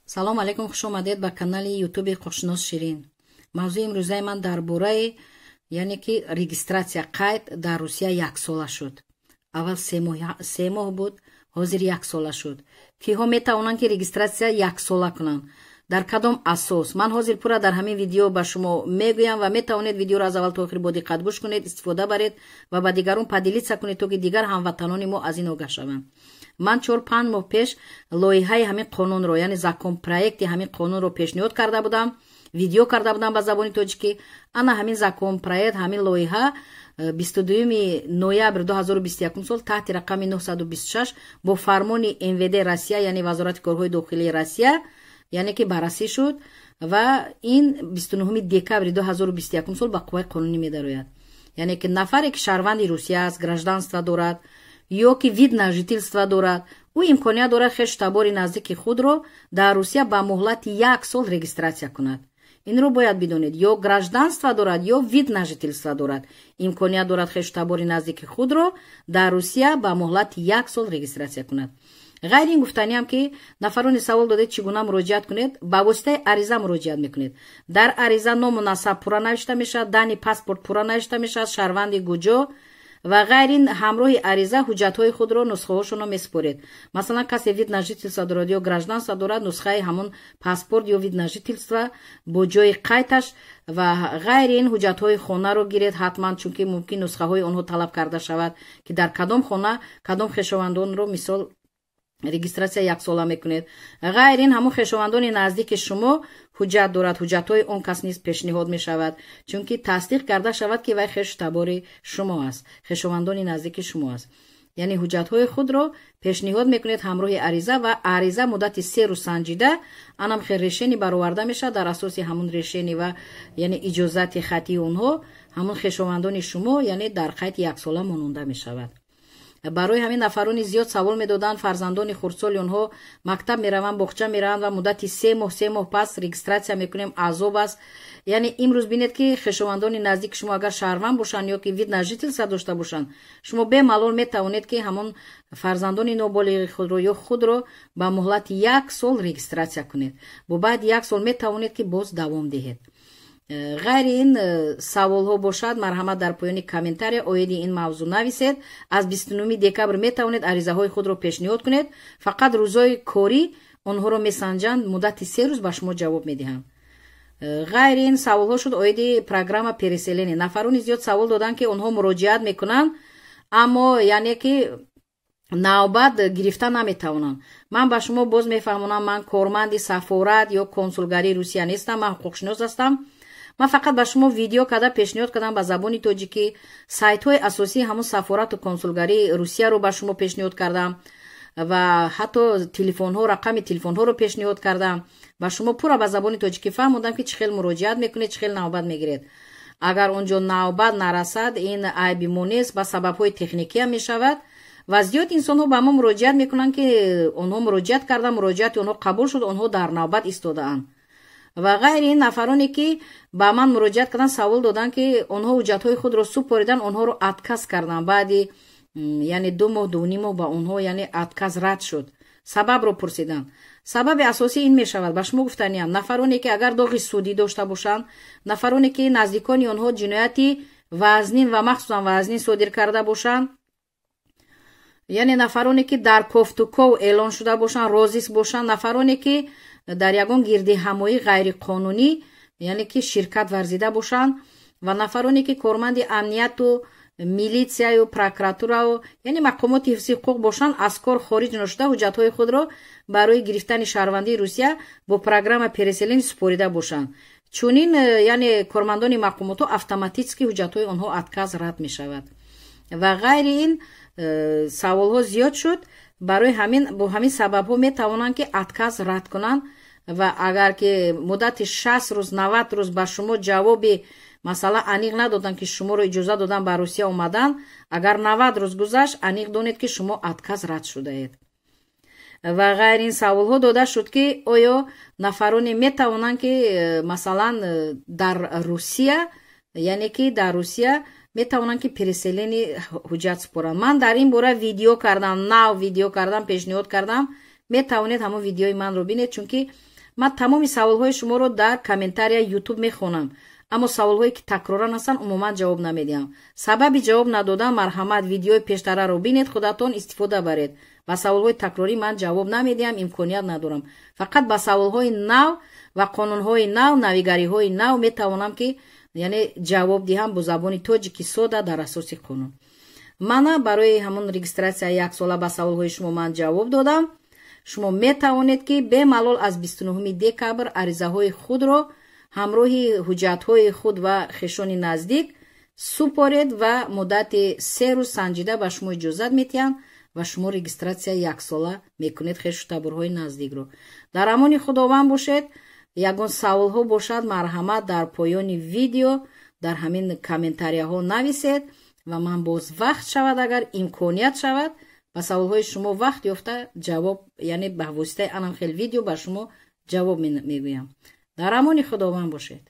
салом алейкум, хуш омадед ба канали ютуби қушнос ширин. мавзӯи имрӯзаи ман дар бораи яъне ки регистратсия қайд дар Русия 1 сола шуд. аввал 3 моҳ буд, ҳозир 1 сола шуд. киҳо метавонанд ки регистратсия 1 сола кунанд? дар кадом асос? ман ҳозир пура дар ҳамин видео ба шумо мегӯям ва метавонед видеоро аз аввал то охир бо диққат гӯш кунед, истифода баред ва ба дигарон падилица кунед, то ки дигар ҳамватанони мо аз ин огаҳ шаванд. ман 4-5 моҳ пеш лоиҳаи ҳамин қонунро, яъне законпроекти ҳамин қонунро пешниҳод карда будам, видео карда будам ба забони тоҷикӣ. ана ҳамин законпроект, ҳамин лоиҳа 22 ноябр 2021 сол таҳти рақами 926 бо фармони МВД Россия, яъне вазорати корҳои дохилии Россия, яъне ки баррасӣ шуд ва ин 29 декабри 2021 сол ба қувваи қонунӣ медарояд. яъне ки нафаре ки шаҳрванди Русия аст, гражданство дорад ё ки вид на жительство дорад, ӯ имконият дорад хеш табори наздики худро дар Русия ба муҳлати 1 сол регистратсия кунад. инро бояд бидонед, ё гражданство дорад ё вид на жительство дорад, имконият дорад хеш табори наздики худро дар Русия ба муҳлати 1 сол регистратсия кунад. ғайри ин гуфтаниам ки нафарони савол додед чӣ гуна муроҷиат кунед, ба воситаи ариза муроҷиат мекунед. дар ариза ному насаб пурра навишта мешавад, дани паспорт пурра навишта мешавад, шаҳрванди гуҷо ва ғайри ин ҳамроҳи ариза ҳуҷҷатҳои худро нусхаҳошонро месупоред. масалан касе вид на жительство дорад ё гражданство дорад, нусхаи ҳамон паспорт ё вид на жительство бо ҷои қайдаш ва ғайри ин ҳуҷҷатҳои хонаро гиред ҳатман, чунки мумкин нусхаҳои онҳо талаб карда шавад ки дар кадом хона кадом хешовандонро мисол регистратсия 1 сола мекунед. ғайри ин ҳамон хешовандони наздики шумо ҳуҷҷат дорад, ҳуҷҷатҳои он кас низ пешниҳод мешавад, чунки тасдиқ карда шавад ки вай хеш табори шумо аст, хешовандони наздики шумо аст. яъне ҳуҷҷатҳои худро пешниҳод мекунед ҳамроҳи ариза ва ариза муддати 3 рӯз санҷида анам хел решени бароварда мешавад. дар асоси ҳамон решени ва яъне иҷозати хатии онҳо ҳамон хешовандони шумо яъне дар қайд 1 сола монанда мешавад. барои ҳамин нафарони зиёд савол медоданд, фарзандони хурдсоли онҳо мактаб мераванд, боғча мераванд ва муддати 3 моҳ пас регистратсия мекунем, азоб аст. яъне имрӯз бинед ки хешовандони наздики шумо агар шаҳрванд бошанд ё ки вид на жительство дошта бошанд, шумо бемалол метавонед ки ҳамон фарзандони ноболиғи худро ё худро ба муҳлати 1 сол регистратсия кунед. бо баъди 1 сол метавонед ки боз давом диҳед. ғайри ин саволҳо бошад, марҳамат дар поёни комментария оиди ин мавзӯъ нависед. аз 29 декабр метавонед аризаҳои худро пешниҳод кунед. фақат рӯзҳои корӣ онҳоро месанҷанд, муддати 3 рӯз ба шумо ҷавоб медиҳанд. ғайри ин саволҳо шуд оиди программа переселение. нафарони зиёд савол доданд ки онҳо муроҷиат мекунанд, аммо яъне ки навбат гирифта наметавонанд. ман ба шумо боз мефаҳмонам, ман корманди сафорат ё консулгарии Русия нестам, ман ҳуқуқшинос ҳастам. ман фақат ба шумо видео карда пешниҳод кардам ба забони тоҷикӣ. сайтҳои асосии ҳамон сафорату консулгарии Русияро ба шумо пешниҳод кардам ва ҳатто телефонҳо, рақами телефонҳоро пешниҳод кардам. ба шумо пура ба забони тоҷикӣ фаҳмондам ки чӣ хел муроҷиат мекунед, чӣ хел навбат мегиред. агар он ҷо навбат нарасад, ин айби мо нест, ба сабабҳои техникӣ ҳам мешавад ва зиёд инсонҳо ба мо муроҷиат мекунанд ки онҳо муроҷиат карда, муроҷиати онҳо қабул шуд, онҳо дар навбат истодаанд. ва ғайри ин нафароне ки ба ман муроҷиат кардан савол доданд ки онҳо ҳуҷҷатҳои худро супоридан, онҳоро отказ кардан, баъди яъне 2 моҳ 2.5 моҳ ба онҳо яъне отказ рад шуд. сабабро пурсиданд. сабаби асосӣ ин мешавад, ба шумо гуфтаниам, нафароне ки агар доғи судӣ дошта бошанд, нафароне ки наздикони онҳо ҷинояти вазнин ва махсусан вазнин содир карда бошанд, яъне нафароне ки дар кофтуков эълон шуда бошанд, розис бошанд, нафароне ки дар ягон гирдиҳамоии ғайриқонунӣ яъне ки ширкат варзида бошанд ва нафароне ки корманди амнияту милитсияю прокуратурау яъне мақомоти ҳифзи ҳуқуқ бошанд, аз кор хориҷ ношуда ҳуҷҷатҳои худро барои гирифтани шаҳрвандии Русия бо программа переселени супорида бошанд. чунин яъне кормандони мақомотҳо автоматически ҳуҷҷатҳои онҳо отказ рад мешавад. ва ғайри ин саволҳо зиёд шуд. барои ҳамин бо ҳамин сабабҳо метавонанд ки отказ рад кунанд ва агар ки муддати 60 рӯз 90 рӯз ба шумо ҷавоби масалан аниқ надоданд ки шуморо иҷоза додан ба Русия омадан, агар 90 рӯз гузашт, аниқ донед ки шумо отказ рад шудаед. ва ғайри ин саволҳо дода шуд ки оё нафароне метавонанд ки масалан дар Русия яъне ки дар Русия метавонанд ки переселени ҳуҷҷат супоранд. ман дар ин бора видео кардам, нав видео кардам, пешниҳод кардам. метавонед ҳамон видеои манро бинед, чунки ман тамоми саволҳои шуморо дар комментария ютуб мехонам, аммо саволҳое ки такроран ҳастанд умуман ҷавоб намедиҳам. Сабаби ҷавоб надодан марҳамат, видеои пештараро бинед, худатон истифода баред. ба саволҳои такрорӣ ман ҷавоб намедиҳам, имконият надорам. фақат ба саволҳои нав ва қонунҳои нав, навигариҳои нав метавонам ки яъне ҷавоб диҳам бо забони тоҷики сода дар асоси қонун. мана барои ҳамон регистратсияи яксола ба саволҳои шумо ман ҷавоб додам. шумо метавонед ки бемалол аз 29 декабр аризаҳои худро ҳамроҳи ҳуҷҷатҳои худ ва хешони наздик супоред ва муддати 3 рӯз санҷида ба шумо иҷозат метиҳанд ва шумо регистратсияи яксола мекунед хешу таборҳои наздикро. дар амони худованд бошед. ягон саволҳо бошад, марҳамат, дар поёни видео дар ҳамин комментарияҳо нависед ва ман боз вақт шавад, агар имконият шавад, ба саволҳои шумо вақт ёфта ҷавоб, яъне ба воситаи анам хел видео ба шумо ҷавоб мегӯям. дар амони худованд бошед.